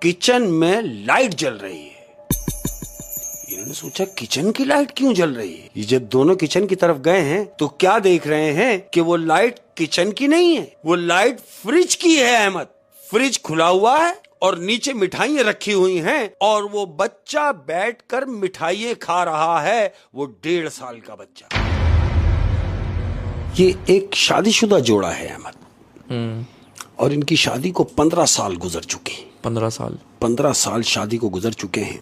Kitchen में light जल रही है। इन्होंने सोचा किचन की लाइट क्यों जल रही है। ये जब दोनों किचन की तरफ गए हैं तो क्या देख रहे हैं कि वो लाइट किचन की नहीं है, वो लाइट फ्रिज की है। अहमद, फ्रिज खुला हुआ है और नीचे मिठाइयां रखी हुई हैं और वो बच्चा बैठकर मिठाइयां खा रहा है। वो 1.5 साल का बच्चा। ये एक शादीशुदा जोड़ा है अहमद, और इनकी शादी को 15 साल गुजर चुके हैं। 15 साल शादी को गुजर चुके हैं।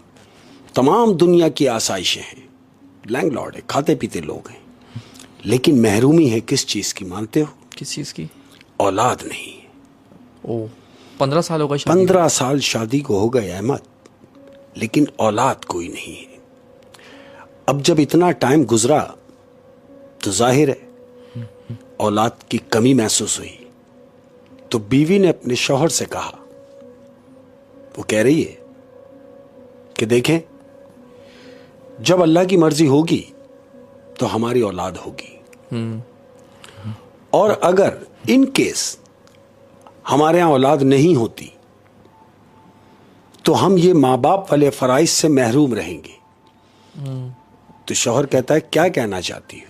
तमाम दुनिया की आसाइशें हैं, लैंडलॉर्ड है, खाते पीते लोग हैं, लेकिन महरूमी है किस चीज की मानते हो? किस चीज की? औलाद नहीं है। ओ, 15 साल हो गए शादी? 15 साल शादी को हो गए अहमद, लेकिन औलाद कोई नहीं है। अब जब इतना टाइम गुजरा तो जाहिर है औलाद की कमी महसूस हुई। तो बीवी ने अपने शौहर से कहा, वो कह रही है कि देखें, जब अल्लाह की मर्जी होगी तो हमारी औलाद होगी, और अगर इन केस हमारे यहां औलाद नहीं होती तो हम ये माँ बाप वाले फराइज से महरूम रहेंगे। तो शौहर कहता है, क्या कहना चाहती हो?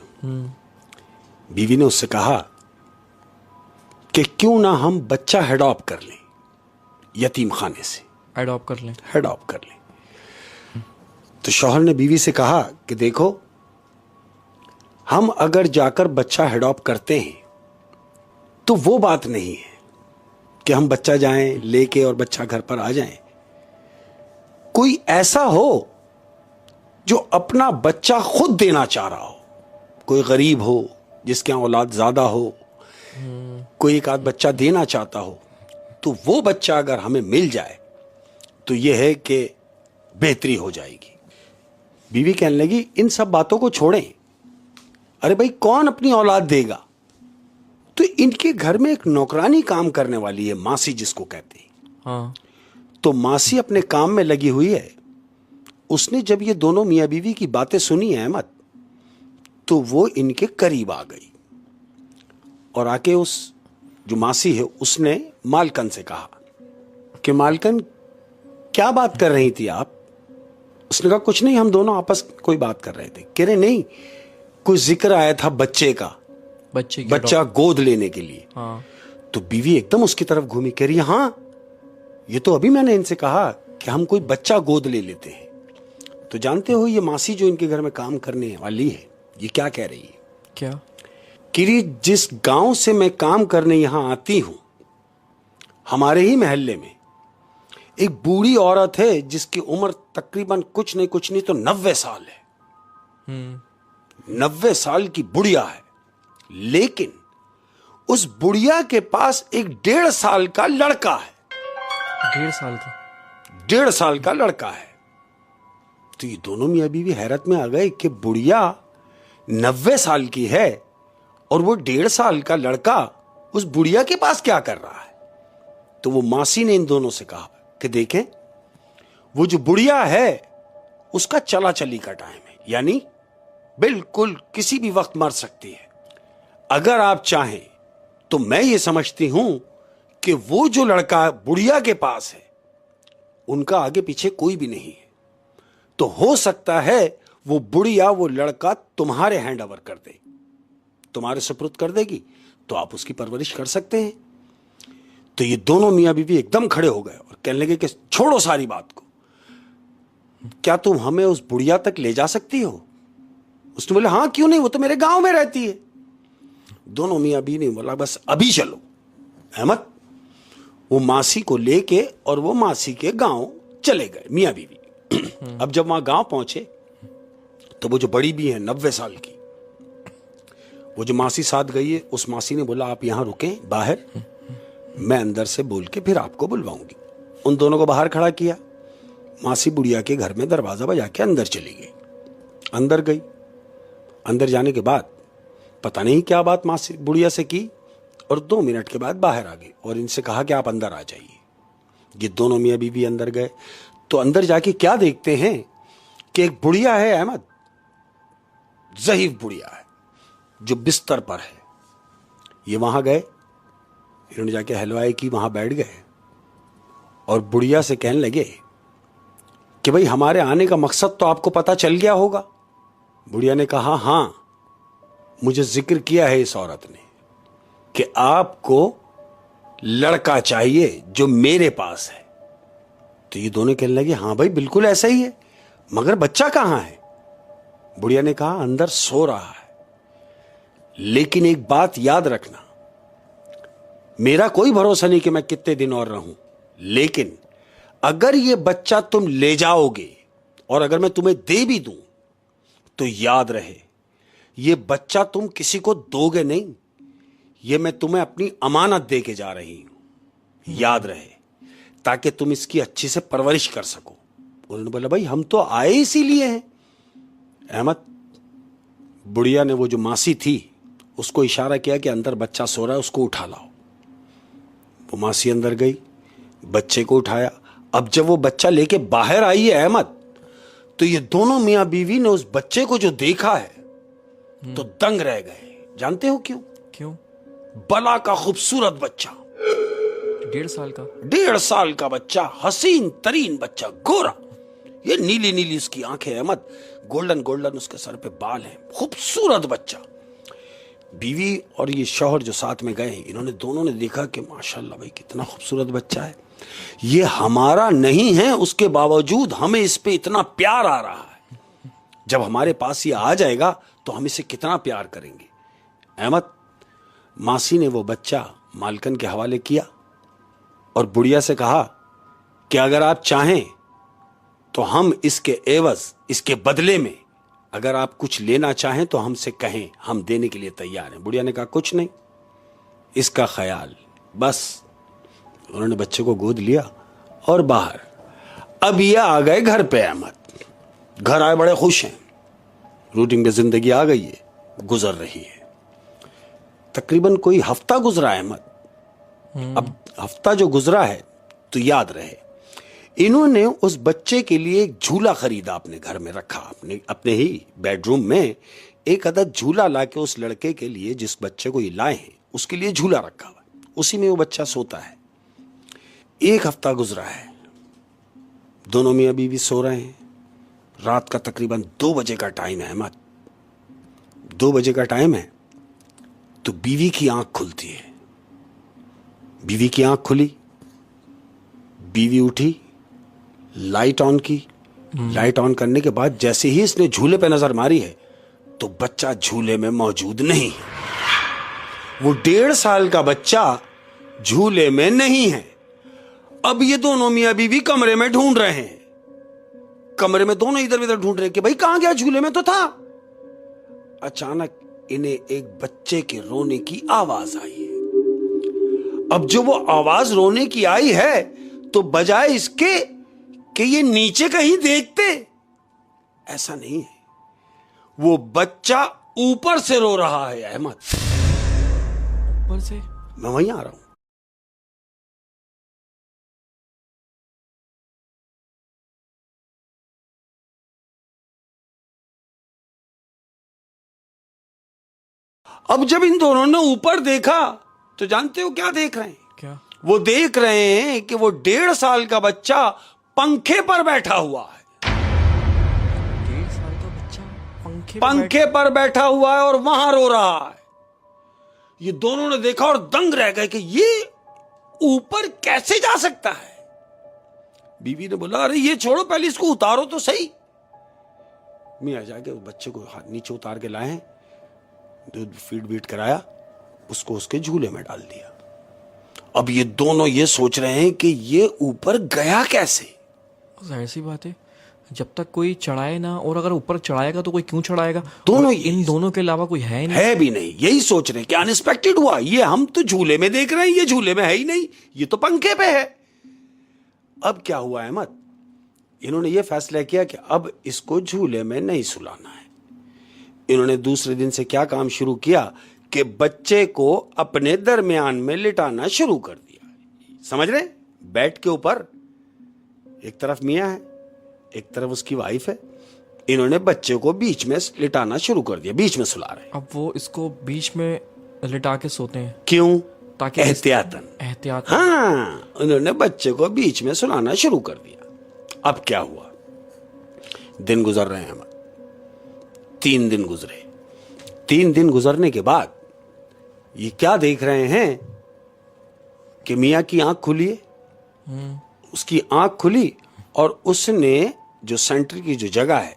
बीवी ने उससे कहा कि क्यों ना हम बच्चा अडॉप्ट कर लें, यतीम खाने से अडॉप्ट कर लें। तो शौहर ने बीवी से कहा कि देखो, हम अगर जाकर बच्चा अडॉप्ट करते हैं तो वो बात नहीं है कि हम बच्चा जाएं लेके और बच्चा घर पर आ जाएं। कोई ऐसा हो जो अपना बच्चा खुद देना चाह रहा हो, कोई गरीब हो जिसके यहां औलाद ज्यादा हो, कोई एक आध बच्चा देना चाहता हो, तो वो बच्चा अगर हमें मिल जाए तो यह है कि बेहतरी हो जाएगी। बीवी कहने लगी, इन सब बातों को छोड़ें, अरे भाई कौन अपनी औलाद देगा? तो इनके घर में एक नौकरानी काम करने वाली है, मासी जिसको कहते हैं। हाँ। तो मासी अपने काम में लगी हुई है। उसने जब ये दोनों मियां बीवी की बातें सुनी अहमद, तो वो इनके करीब आ गई और आके उस जो मासी है उसने मालकन से कहा कि मालकन, क्या बात कर रही थी आप? उसने कहा, कुछ नहीं, हम दोनों आपस में कोई बात कर रहे थे। कह रहे, नहीं, कुछ जिक्र आया था बच्चे का, बच्चा गोद लेने के लिए। हाँ। तो बीवी एकदम उसकी तरफ घूमी, कह रही है, हाँ, ये तो अभी मैंने इनसे कहा कि हम कोई बच्चा गोद ले लेते हैं। तो जानते हो ये मासी जो इनके घर में काम करने वाली है, ये क्या कह रही है? क्या? कि जिस गांव से मैं काम करने यहां आती हूं, हमारे ही मोहल्ले में एक बूढ़ी औरत है जिसकी उम्र तकरीबन कुछ नहीं तो 90 साल है। 90 साल की बुढ़िया है, लेकिन उस बुढ़िया के पास एक 1.5 साल का लड़का है। 1.5 साल का? 1.5 साल का लड़का है। तो ये दोनों मियां बीवी हैरत में आ गए कि बुढ़िया 90 साल की है और वो 1.5 साल का लड़का उस बुढ़िया के पास क्या कर रहा है। तो वो मासी ने इन दोनों से कहा कि देखें, वो जो बुढ़िया है उसका चला चली का टाइम है, यानी बिल्कुल किसी भी वक्त मर सकती है। अगर आप चाहें तो मैं ये समझती हूं कि वो जो लड़का बुढ़िया के पास है उनका आगे पीछे कोई भी नहीं है, तो हो सकता है वो बुढ़िया वो लड़का तुम्हारे हैंड ओवर कर दे, तुम्हारे सुपुर्द कर देगी, तो आप उसकी परवरिश कर सकते हैं। तो ये दोनों मियां बीवी एकदम खड़े हो गए और कहने लगे कि छोड़ो सारी बात को, क्या तुम हमें उस बुढ़िया तक ले जा सकती हो? उसने बोले, हाँ क्यों नहीं, वो तो मेरे गांव में रहती है। दोनों मियां बीवी ने बोला, बस अभी चलो। अहमद, वो मासी को लेके और वो मासी के गांव चले गए मियां बीवी। अब जब वहां गांव पहुंचे तो वो जो बड़ी भी है 90 साल की, वो जो मासी साथ गई है, उस मासी ने बोला, आप यहां रुकें बाहर, मैं अंदर से बोल के फिर आपको बुलवाऊंगी। उन दोनों को बाहर खड़ा किया। मासी बुढ़िया के घर में दरवाजा बजा के अंदर चली गई। अंदर गई। अंदर जाने के बाद पता नहीं क्या बात मासी बुढ़िया से की, और 2 मिनट के बाद बाहर आ गई और इनसे कहा कि आप अंदर आ जाइए। ये दोनों मियां बीवी अंदर गए। तो अंदर जाके क्या देखते हैं कि एक बुढ़िया है अहमद, ज़ईफ बुढ़िया है जो बिस्तर पर है। ये वहां गए, इन्होंने जाके हलवाई की, वहां बैठ गए और बुढ़िया से कहने लगे कि भाई हमारे आने का मकसद तो आपको पता चल गया होगा। बुढ़िया ने कहा, हां, मुझे जिक्र किया है इस औरत ने कि आपको लड़का चाहिए जो मेरे पास है। तो ये दोनों कहने लगे, हां भाई बिल्कुल ऐसा ही है, मगर बच्चा कहां है? बुढ़िया ने कहा, अंदर सो रहा है। लेकिन एक बात याद रखना, मेरा कोई भरोसा नहीं कि मैं कितने दिन और रहूं, लेकिन अगर ये बच्चा तुम ले जाओगे और अगर मैं तुम्हें दे भी दूं तो याद रहे ये बच्चा तुम किसी को दोगे नहीं, ये मैं तुम्हें अपनी अमानत दे के जा रही हूं, याद रहे, ताकि तुम इसकी अच्छी से परवरिश कर सको। उन्होंने बोला, भाई हम तो आए इसीलिए हैं। अहमद, बुढ़िया ने वो जो मासी थी उसको इशारा किया कि अंदर बच्चा सो रहा है, उसको उठा लाओ। वो मासी अंदर गई, बच्चे को उठाया। अब जब वो बच्चा लेके बाहर आई है अहमद, तो ये दोनों मियां बीवी ने उस बच्चे को जो देखा है तो दंग रह गए। जानते हो क्यों? क्यों? बला का खूबसूरत बच्चा, 1.5 साल का। 1.5 साल का बच्चा, हसीन तरीन बच्चा, गोरा, ये नीली नीली उसकी आंखें अहमद, गोल्डन गोल्डन उसके सर पे बाल हैं, खूबसूरत बच्चा। बीवी और ये शौहर जो साथ में गए, इन्होंने दोनों ने देखा कि माशाल्लाह भाई कितना खूबसूरत बच्चा है, ये हमारा नहीं है, उसके बावजूद हमें इस पे इतना प्यार आ रहा है। जब हमारे पास ये आ जाएगा तो हम इसे कितना प्यार करेंगे। अहमद, मासी ने वो बच्चा मालकन के हवाले किया और बुढ़िया से कहा कि अगर आप चाहें तो हम इसके एवज, इसके बदले में अगर आप कुछ लेना चाहें तो हमसे कहें, हम देने के लिए तैयार हैं। बुढ़िया ने कहा, कुछ नहीं, इसका ख्याल बस। उन्होंने बच्चे को गोद लिया और बाहर। अब ये आ गए घर पे अहमद, घर आए बड़े खुश हैं, रूटीन की जिंदगी आ गई है, गुजर रही है। तकरीबन कोई हफ्ता गुजरा है अहमद। अब हफ्ता जो गुजरा है तो याद रहे, इन्होंने उस बच्चे के लिए एक झूला खरीदा, अपने घर में रखा, अपने ही बेडरूम में एक अदद झूला लाके उस लड़के के लिए, जिस बच्चे को ये लाए हैं, उसके लिए झूला रखा हुआ, उसी में वो बच्चा सोता है। एक हफ्ता गुजरा है, दोनों मियां बीवी सो रहे हैं। रात का तकरीबन 2 बजे का टाइम है अहमद, 2 बजे का टाइम है तो बीवी की आंख खुलती है। बीवी की आंख खुली, बीवी उठी, लाइट ऑन की। लाइट ऑन करने के बाद जैसे ही इसने झूले पे नजर मारी है तो बच्चा झूले में मौजूद नहीं है। वो 1.5 साल का बच्चा झूले में नहीं है। अब ये दोनों मियां बीवी कमरे में ढूंढ रहे हैं, कमरे में दोनों इधर उधर ढूंढ रहे हैं कि भाई कहां गया, झूले में तो था। अचानक इन्हें एक बच्चे के रोने की आवाज आई है। अब जो वो आवाज रोने की आई है तो बजाय इसके कि ये नीचे कहीं देखते, ऐसा नहीं है, वो बच्चा ऊपर से रो रहा है अहमद। ऊपर से? मैं वहीं आ रहा हूं। अब जब इन दोनों ने ऊपर देखा तो जानते हो क्या देख रहे हैं? क्या? वो देख रहे हैं कि वो 1.5 साल का बच्चा पंखे पर बैठा हुआ है। 1.5 साल का बच्चा पंखे पर बैठा हुआ है और वहां रो रहा है। ये दोनों ने देखा और दंग रह गए कि ये ऊपर कैसे जा सकता है। बीवी ने बोला, अरे ये छोड़ो, पहले इसको उतारो तो सही। मियां जाके उस बच्चे को नीचे उतार के लाए, दूध फीड बीट कराया, उसको उसके झूले में डाल दिया। अब ये दोनों ये सोच रहे हैं कि ये ऊपर गया कैसे। जाहिर सी बात है, जब तक कोई चढ़ाए ना, और अगर ऊपर चढ़ाएगा तो कोई क्यों चढ़ाएगा? दोनों इन दोनों के अलावा कोई है नहीं, है भी नहीं। यही सोच रहे हैं कि अनएक्सपेक्टेड हुआ, ये हम तो झूले में देख रहे हैं, ये झूले में है ही नहीं, ये तो पंखे पे है। अब क्या हुआ अहमद, इन्होंने ये फैसला किया कि अब इसको झूले में नहीं सुलाना है। इन्होंने दूसरे दिन से क्या काम शुरू किया कि बच्चे को अपने दरमियान में लिटाना शुरू कर दिया। समझ रहे? बेड के ऊपर एक तरफ मियां है, एक तरफ उसकी वाइफ है। इन्होंने बच्चे को बीच में लिटाना शुरू कर दिया, बीच में सुला रहे हैं। अब वो इसको बीच में लिटा के सोते हैं क्यों? ताकि एहतियातन। एहतियात। हाँ, उन्होंने बच्चे को बीच में सुलाना शुरू कर दिया। अब क्या हुआ, दिन गुजर रहे हैं, 3 दिन गुजरे। 3 दिन गुजरने के बाद ये क्या देख रहे हैं कि मियाँ की आंख खुली है। उसकी आंख खुली और उसने जो सेंटर की जो जगह है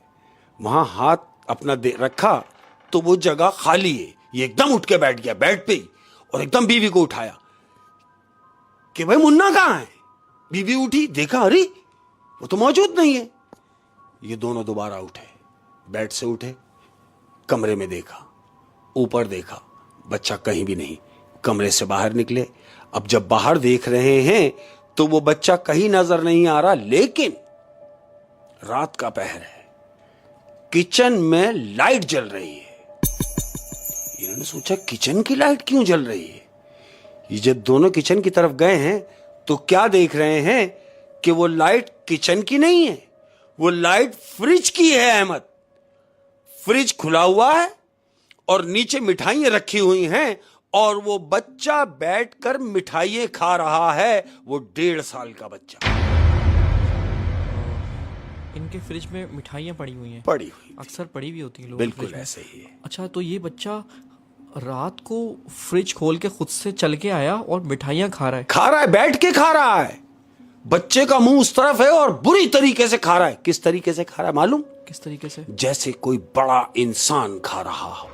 वहां हाथ अपना दे रखा तो वो जगह खाली है। ये एकदम उठ के बैठ गया बेड पे ही और एकदम बीवी को उठाया कि भाई मुन्ना कहां है। बीवी उठी, देखा अरे वो तो मौजूद नहीं है। ये दोनों दोबारा उठे, बेड से उठे, कमरे में देखा, ऊपर देखा, बच्चा कहीं भी नहीं। कमरे से बाहर निकले। अब जब बाहर देख रहे हैं तो वो बच्चा कहीं नजर नहीं आ रहा, लेकिन रात का पहर है, किचन में लाइट जल रही है। इन्होंने सोचा किचन की लाइट क्यों जल रही है। ये जब दोनों किचन की तरफ गए हैं तो क्या देख रहे हैं कि वो लाइट किचन की नहीं है, वो लाइट फ्रिज की है। अहमद, फ्रिज खुला हुआ है और नीचे मिठाइयां रखी हुई हैं और वो बच्चा बैठकर मिठाइयां खा रहा है। वो 1.5 साल का बच्चा। इनके फ्रिज में मिठाइयाँ पड़ी हुई हैं। पड़ी हुई, अक्सर पड़ी भी होती हैं लोग। बिल्कुल ऐसे ही है। अच्छा, तो ये बच्चा रात को फ्रिज खोल के खुद से चल के आया और मिठाइयाँ खा रहा है, बैठ के खा रहा है। बच्चे का मुंह उस तरफ है और बुरी तरीके से खा रहा है। किस तरीके से खा रहा है मालूम? किस तरीके से? जैसे कोई बड़ा इंसान खा रहा हो,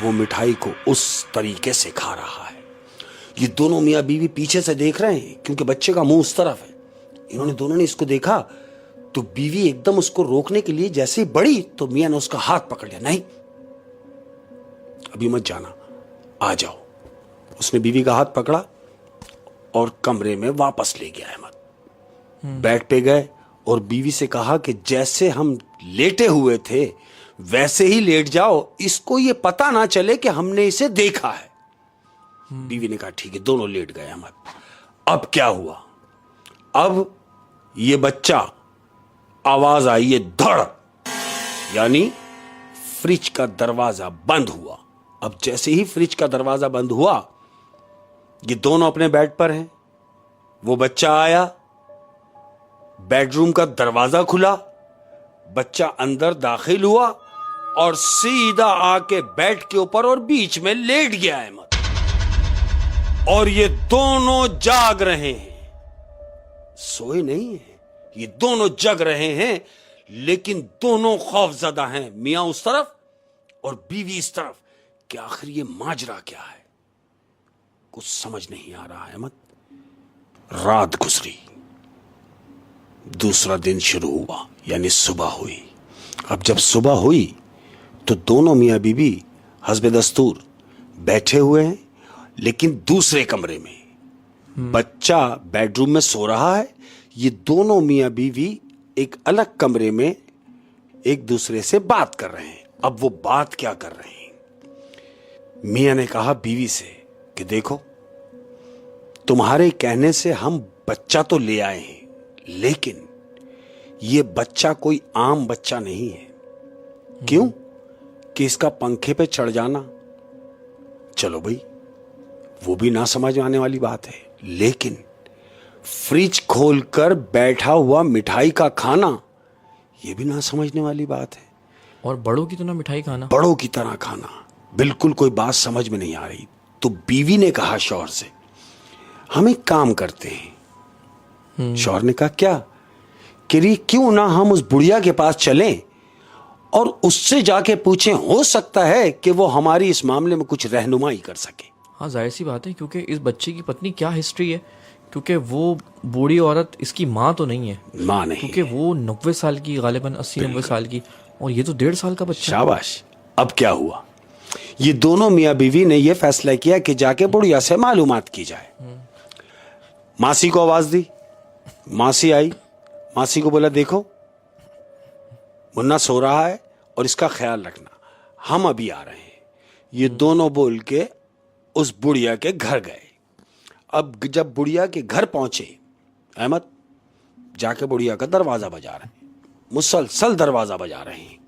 वो मिठाई को उस तरीके से खा रहा है। ये दोनों मियाँ बीवी पीछे से देख रहे हैं क्योंकि बच्चे का मुंह उस तरफ है। इन्होंने दोनों ने इसको देखा तो बीवी एकदम उसको रोकने के लिए जैसे ही बढ़ी तो मियाँ ने उसका हाथ पकड़ लिया। नहीं, अभी मत जाना, आ जाओ। उसने बीवी का हाथ पकड़ा और कमरे में वापस ले गया। अहमद बेड पे गए और बीवी से कहा कि जैसे हम लेटे हुए थे वैसे ही लेट जाओ, इसको ये पता ना चले कि हमने इसे देखा है। बीवी ने कहा ठीक है, दोनों लेट गए। अहमद, अब क्या हुआ, अब ये बच्चा, आवाज आई है धड़, यानी फ्रिज का दरवाजा बंद हुआ। अब जैसे ही फ्रिज का दरवाजा बंद हुआ, ये दोनों अपने बेड पर हैं। वो बच्चा आया, बेडरूम का दरवाजा खुला, बच्चा अंदर दाखिल हुआ और सीधा आके बेड के ऊपर और बीच में लेट गया है। और ये दोनों जाग रहे हैं, सोए नहीं हैं। ये दोनों जग रहे हैं लेकिन दोनों खौफजदा हैं। मियां उस तरफ और बीवी इस तरफ कि आखिर ये माजरा क्या है, कुछ समझ नहीं आ रहा है। अहमद, रात गुजरी, दूसरा दिन शुरू हुआ, यानी सुबह हुई। अब जब सुबह हुई तो दोनों मियां बीवी हस्बे दस्तूर बैठे हुए हैं, लेकिन दूसरे कमरे में। बच्चा बेडरूम में सो रहा है, ये दोनों मियां बीवी एक अलग कमरे में एक दूसरे से बात कर रहे हैं। अब वो बात क्या कर रहे हैं? मियां ने कहा बीवी से कि देखो, तुम्हारे कहने से हम बच्चा तो ले आए हैं, लेकिन ये बच्चा कोई आम बच्चा नहीं है। क्यों? कि इसका पंखे पे चढ़ जाना, चलो भाई, वो भी ना समझ आने वाली बात है, लेकिन फ्रिज खोलकर बैठा हुआ मिठाई का खाना, यह भी ना समझने वाली बात है। और बड़ों की तरह मिठाई खाना, बड़ों की तरह खाना, बिल्कुल कोई बात समझ में नहीं आ रही। तो बीवी ने कहा शौहर से, हम एक काम करते हैं। शौहर ने कहा क्या? कि क्यों ना हम उस बुढ़िया के पास चलें और उससे जाके पूछें, हो सकता है कि वो हमारी इस मामले में कुछ रहनुमाई कर सके। हाँ, जाहिर सी बात है, क्योंकि इस बच्चे की पत्नी क्या हिस्ट्री है, क्योंकि वो बूढ़ी औरत इसकी माँ तो नहीं है। माँ नहीं, क्योंकि वो 90 साल की, गालिबन 80-90 साल की, और ये तो 1.5 साल का बच्चा। शाबाश। अब क्या हुआ, ये दोनों मियाँ बीवी ने यह फैसला किया कि जाके बुढ़िया से मालूमात की जाए। मासी को आवाज दी, मासी आई, मासी को बोला देखो मुन्ना सो रहा है और इसका ख्याल रखना, हम अभी आ रहे हैं। ये दोनों बोल के उस बुढ़िया के घर गए। अब जब बुढ़िया के घर पहुंचे, अहमद जाके बुढ़िया का दरवाजा बजा रहे हैं, मुसलसल दरवाजा बजा रहे हैं।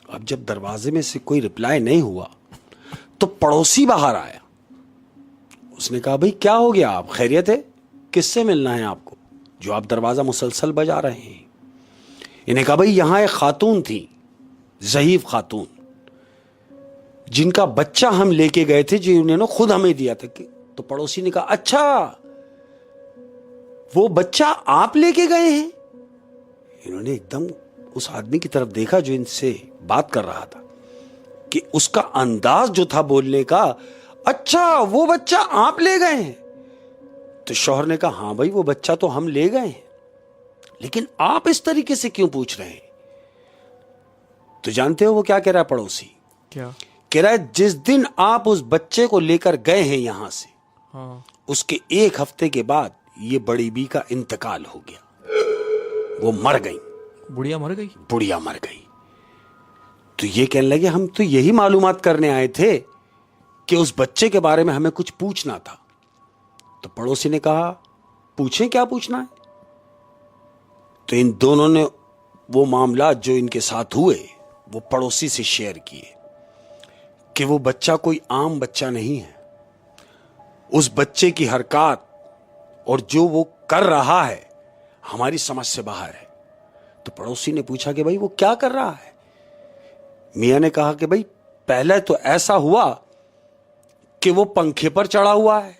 अब जब दरवाजे में से कोई रिप्लाई नहीं हुआ तो पड़ोसी बाहर आया। उसने कहा भाई क्या हो गया, आप खैरियत है, किससे मिलना है आपको जो आप दरवाजा मुसलसल बजा रहे हैं? इन्हें कहा भाई यहां एक खातून थी, ज़हीफ खातून, जिनका बच्चा हम लेके गए थे, जो उन्होंने खुद हमें दिया था। तो पड़ोसी ने कहा अच्छा वो बच्चा आप लेके गए हैं? इन्होंने एकदम उस आदमी की तरफ देखा जो इनसे बात कर रहा था, कि उसका अंदाज जो था बोलने का, अच्छा वो बच्चा आप ले गए हैं? तो शौहर ने कहा हां भाई वो बच्चा तो हम ले गए हैं, लेकिन आप इस तरीके से क्यों पूछ रहे हैं? तो जानते हो वो क्या कह रहा है पड़ोसी? क्या कह रहा है जिस दिन आप उस बच्चे को लेकर गए हैं यहां से, हाँ उसके एक हफ्ते के बाद ये बड़ी बी का इंतकाल हो गया, वो मर गई, बुढ़िया मर गई? बुढ़िया मर गई। तो ये कहने लगे हम तो यही मालूमात करने आए थे कि उस बच्चे के बारे में हमें कुछ पूछना था। तो पड़ोसी ने कहा पूछें, क्या पूछना है? तो इन दोनों ने वो मामला जो इनके साथ हुए वो पड़ोसी से शेयर किए कि वो बच्चा कोई आम बच्चा नहीं है, उस बच्चे की हरकत और जो वो कर रहा है हमारी समझ से बाहर है। तो पड़ोसी ने पूछा कि भाई वो क्या कर रहा है? मियां ने कहा कि भाई पहले तो ऐसा हुआ कि वो पंखे पर चढ़ा हुआ है,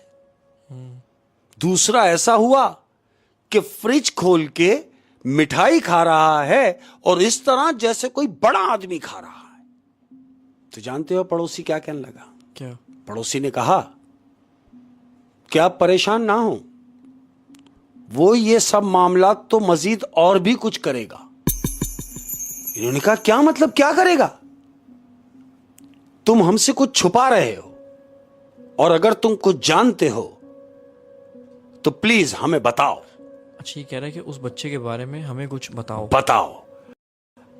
दूसरा ऐसा हुआ कि फ्रिज खोल के मिठाई खा रहा है और इस तरह जैसे कोई बड़ा आदमी खा रहा है। तो जानते हो पड़ोसी क्या कहने लगा? क्या? पड़ोसी ने कहा कि आप परेशान ना हो, वो ये सब मामला तो मजीद और भी कुछ करेगा। इन्होंने कहा क्या मतलब, क्या करेगा? तुम हमसे कुछ छुपा रहे हो, और अगर तुम कुछ जानते हो तो प्लीज हमें बताओ। अच्छा ये कह रहा है कि उस बच्चे के बारे में हमें कुछ बताओ। बताओ।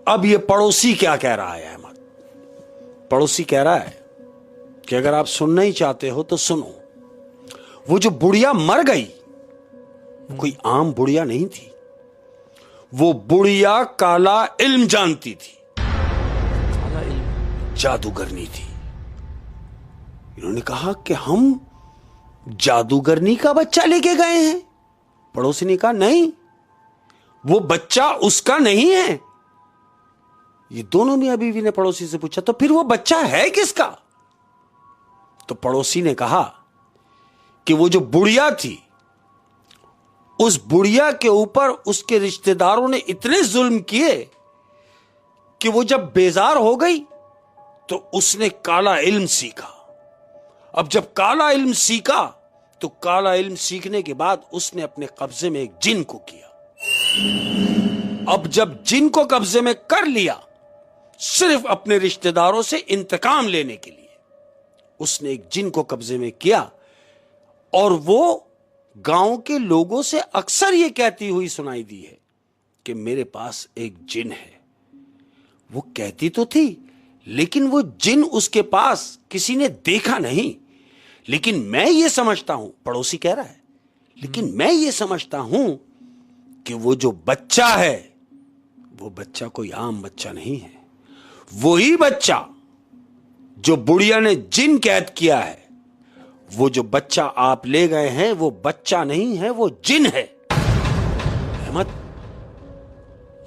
अब ये पड़ोसी क्या कह रहा है अहमद? पड़ोसी कह रहा है कि अगर आप सुनना ही चाहते हो तो सुनो। वो जो बुढ़िया मर गई कोई आम बुढ़िया नहीं थी, वो बुढ़िया काला इल्म जानती थी, काला इल्म? जादूगरनी थी। इन्होंने कहा कि हम जादूगरनी का बच्चा लेके गए हैं। पड़ोसी ने कहा नहीं, वो बच्चा उसका नहीं है। ये दोनों मियां बीवी ने पड़ोसी से पूछा तो फिर वो बच्चा है किसका? तो पड़ोसी ने कहा कि वो जो बुढ़िया थी, उस बुढ़िया के ऊपर उसके रिश्तेदारों ने इतने जुल्म किए कि वो जब बेजार हो गई तो उसने काला इल्म सीखा। अब जब काला इल्म सीखा तो काला इल्म सीखने के बाद उसने अपने कब्जे में एक जिन को किया। अब जब जिन को कब्जे में कर लिया, सिर्फ अपने रिश्तेदारों से इंतकाम लेने के लिए उसने एक जिन को कब्जे में किया, और वो गांव के लोगों से अक्सर ये कहती हुई सुनाई दी है कि मेरे पास एक जिन है। वो कहती तो थी, लेकिन वो जिन उसके पास किसी ने देखा नहीं। लेकिन मैं ये समझता हूं, पड़ोसी कह रहा है, लेकिन मैं ये समझता हूं कि वो जो बच्चा है वो बच्चा कोई आम बच्चा नहीं है। वही बच्चा जो बुढ़िया ने जिन कैद किया है, वो जो बच्चा आप ले गए हैं वो बच्चा नहीं है, वो जिन है। अहमद,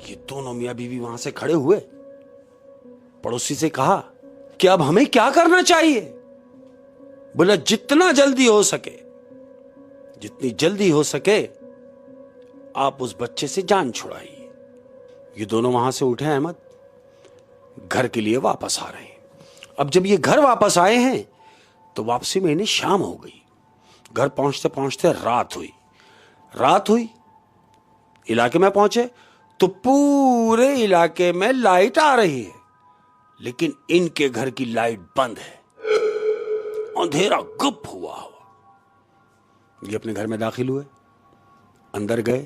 ये दोनों मियां बीवी वहां से खड़े हुए, पड़ोसी से कहा कि अब हमें क्या करना चाहिए? बोला जितना जल्दी हो सके, जितनी जल्दी हो सके आप उस बच्चे से जान छुड़ाइए। ये दोनों वहां से उठे अहमद, घर के लिए वापस आ रहे हैं। अब जब ये घर वापस आए हैं तो वापसी में इन्हें शाम हो गई। घर पहुंचते पहुंचते रात हुई। इलाके में पहुंचे तो पूरे इलाके में लाइट आ रही है, लेकिन इनके घर की लाइट बंद है। अंधेरा गुप हुआ। ये अपने घर में दाखिल हुए, अंदर गए,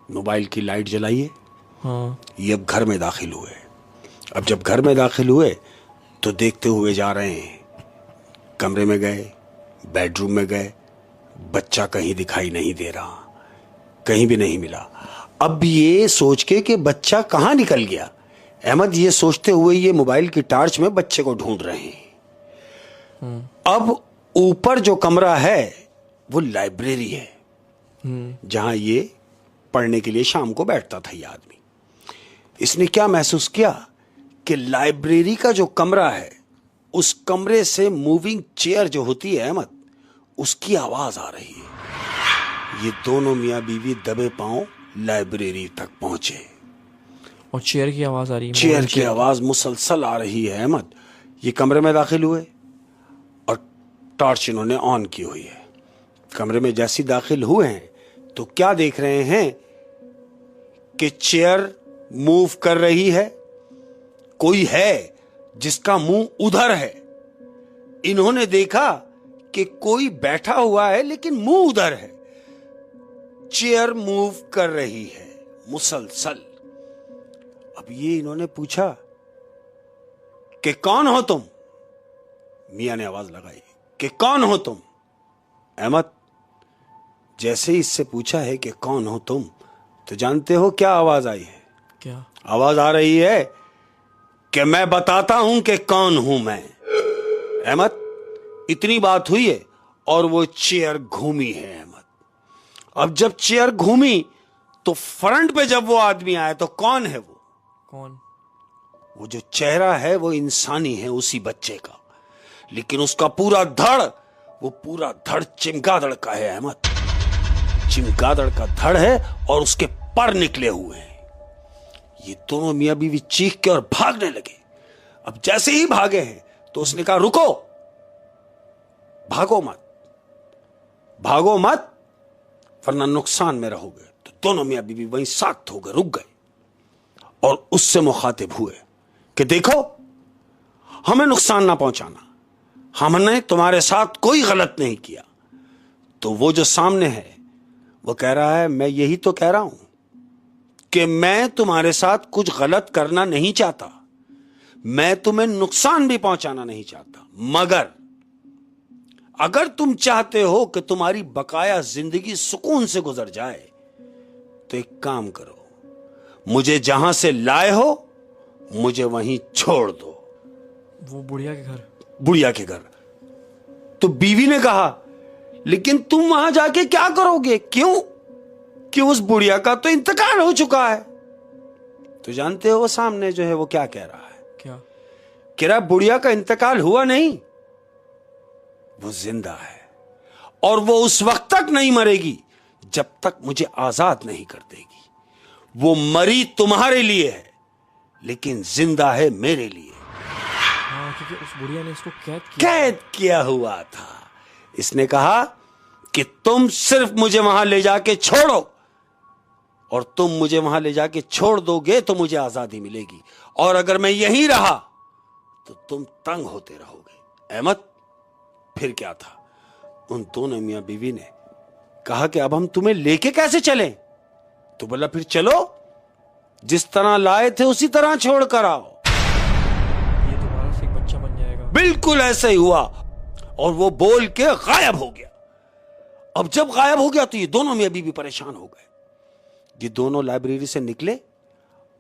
मोबाइल की लाइट जलाइए। हाँ। ये अब घर में दाखिल हुए। अब जब घर में दाखिल हुए तो देखते हुए जा रहे हैं। कमरे में गए, बेडरूम में गए, बच्चा कहीं दिखाई नहीं दे रहा, कहीं भी नहीं मिला। अब ये सोच के कि बच्चा कहां निकल गया, अहमद ये सोचते हुए ये मोबाइल की टार्च में बच्चे को ढूंढ रहे हैं। अब ऊपर जो कमरा है वो लाइब्रेरी है, जहां ये पढ़ने के लिए शाम को बैठता था ये आदमी। इसने क्या महसूस किया कि लाइब्रेरी का जो कमरा है, उस कमरे से मूविंग चेयर जो होती है अहमद, उसकी आवाज आ रही है। ये दोनों मियां बीवी दबे पांव लाइब्रेरी तक पहुंचे और चेयर की आवाज आ रही है, चेयर की आवाज मुसलसल आ रही है अहमद। ये कमरे में दाखिल हुए और टॉर्च इन्होंने ऑन की हुई है। कमरे में जैसी दाखिल हुए हैं तो क्या देख रहे हैं कि चेयर मूव कर रही है, कोई है जिसका मुंह उधर है। इन्होंने देखा कि कोई बैठा हुआ है लेकिन मुंह उधर है। चेयर मूव कर रही है मुसलसल। अब ये इन्होंने पूछा कि कौन हो तुम? मियां ने आवाज लगाई कि कौन हो तुम? अहमद, जैसे ही इससे पूछा है कि कौन हो तुम, तो जानते हो क्या आवाज आई है? क्या आवाज आ रही है कि मैं बताता हूं कि कौन हूं मैं। अहमद, इतनी बात हुई है और वो चेयर घूमी है अहमद। अब जब चेयर घूमी तो फ्रंट पे जब वो आदमी आया तो कौन है वो? कौन? वो जो चेहरा है वो इंसानी है, उसी बच्चे का, लेकिन उसका पूरा धड़, वो पूरा धड़ चिमगादड़ का है अहमद। चिमगादड़ का धड़ है और उसके पर निकले हुए हैं। ये दोनों मियां बीवी चीख के और भागने लगे। अब जैसे ही भागे हैं तो उसने कहा रुको, भागो मत, भागो मत, वरना नुकसान में रहोगे। तो दोनों मियां बीवी वहीं सख्त हो गए, रुक गए और उससे मुखातिब हुए कि देखो, हमें नुकसान ना पहुंचाना, हमने तुम्हारे साथ कोई गलत नहीं किया। तो वो जो सामने है वो कह रहा है मैं यही तो कह रहा हूं कि मैं तुम्हारे साथ कुछ गलत करना नहीं चाहता, मैं तुम्हें नुकसान भी पहुंचाना नहीं चाहता, मगर अगर तुम चाहते हो कि तुम्हारी बकाया जिंदगी सुकून से गुजर जाए तो एक काम करो, मुझे जहां से लाए हो मुझे वहीं छोड़ दो। वो बुढ़िया के घर? बुढ़िया के घर। तो बीवी ने कहा लेकिन तुम वहां जाके क्या करोगे? क्यों? कि उस बुढ़िया का तो इंतकाल हो चुका है। तो जानते हो वो सामने जो है वो क्या कह रहा है? क्या कह रहा? बुढ़िया का इंतकाल हुआ नहीं, वो जिंदा है और वो उस वक्त तक नहीं मरेगी जब तक मुझे आजाद नहीं कर देगी। वो मरी तुम्हारे लिए है लेकिन जिंदा है मेरे लिए। हाँ, क्योंकि उस बुढ़िया ने इसको कैद किया हुआ था। इसने कहा कि तुम सिर्फ मुझे वहां ले जाके छोड़ो और तुम मुझे वहां ले जाके छोड़ दोगे तो मुझे आजादी मिलेगी, और अगर मैं यहीं रहा तो तुम तंग होते रहोगे। अहमद, फिर क्या था? उन दोनों मियां बीवी ने कहा कि अब हम तुम्हें लेके कैसे चलें? तो बोला फिर चलो, जिस तरह लाए थे उसी तरह छोड़ कर आओ, ये दोबारा से एक बच्चा बन जाएगा। बिल्कुल ऐसे ही हुआ और वो बोल के गायब हो गया। अब जब गायब हो गया तो ये दोनों मियां बीवी परेशान हो गए। ये दोनों लाइब्रेरी से निकले,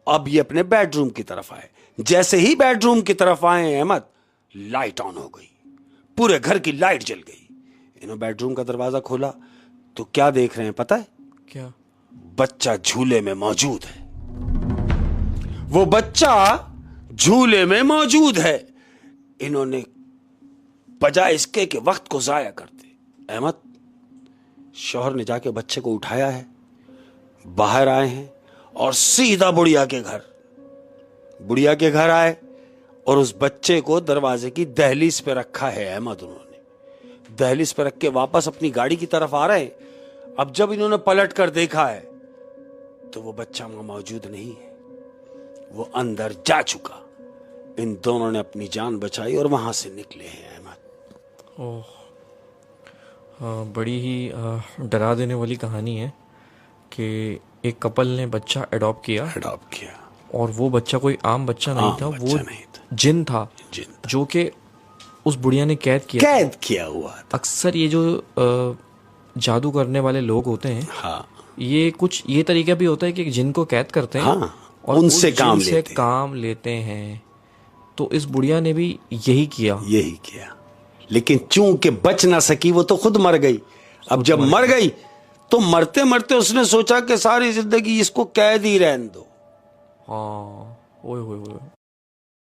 अब ये अपने बेडरूम की तरफ आए। जैसे ही बेडरूम की तरफ आए अहमद, लाइट ऑन हो गई, पूरे घर की लाइट जल गई। इन्होंने बेडरूम का दरवाजा खोला तो क्या देख रहे हैं पता है? क्या? बच्चा झूले में मौजूद है। वो बच्चा झूले में मौजूद है। इन्होंने बजाय इसके कि वक्त को जाया करते, अहमद, शौहर ने जाके बच्चे को उठाया है, बाहर आए हैं और सीधा बुढ़िया के घर आए और उस बच्चे को दरवाजे की दहलीज पे रखा है। अहमद, उन्होंने दहलीज पे रख के वापस अपनी गाड़ी की तरफ आ रहे हैं। अब जब इन्होंने पलट कर देखा है तो वो बच्चा वहां मौजूद नहीं है, वो अंदर जा चुका। इन दोनों ने अपनी जान बचाई और वहां से निकले हैं अहमद। ओह, बड़ी ही डरा देने वाली कहानी है कि एक कपल ने बच्चा अडॉप्ट किया और वो बच्चा कोई आम बच्चा नहीं था, वो जिन था, जो कि उस बुढ़िया ने कैद किया हुआ था। अक्सर ये जो जादू करने वाले लोग होते हैं, हाँ, ये कुछ ये तरीका भी होता है कि जिनको कैद करते हैं, हाँ, और उनसे काम लेते हैं। तो इस बुढ़िया ने भी यही किया। लेकिन चूंकि बच ना सकी वो तो खुद मर गई। अब जब मर गई तो मरते मरते उसने सोचा कि सारी जिंदगी इसको कैद ही रहने दो। हाँ, ओए होए होए।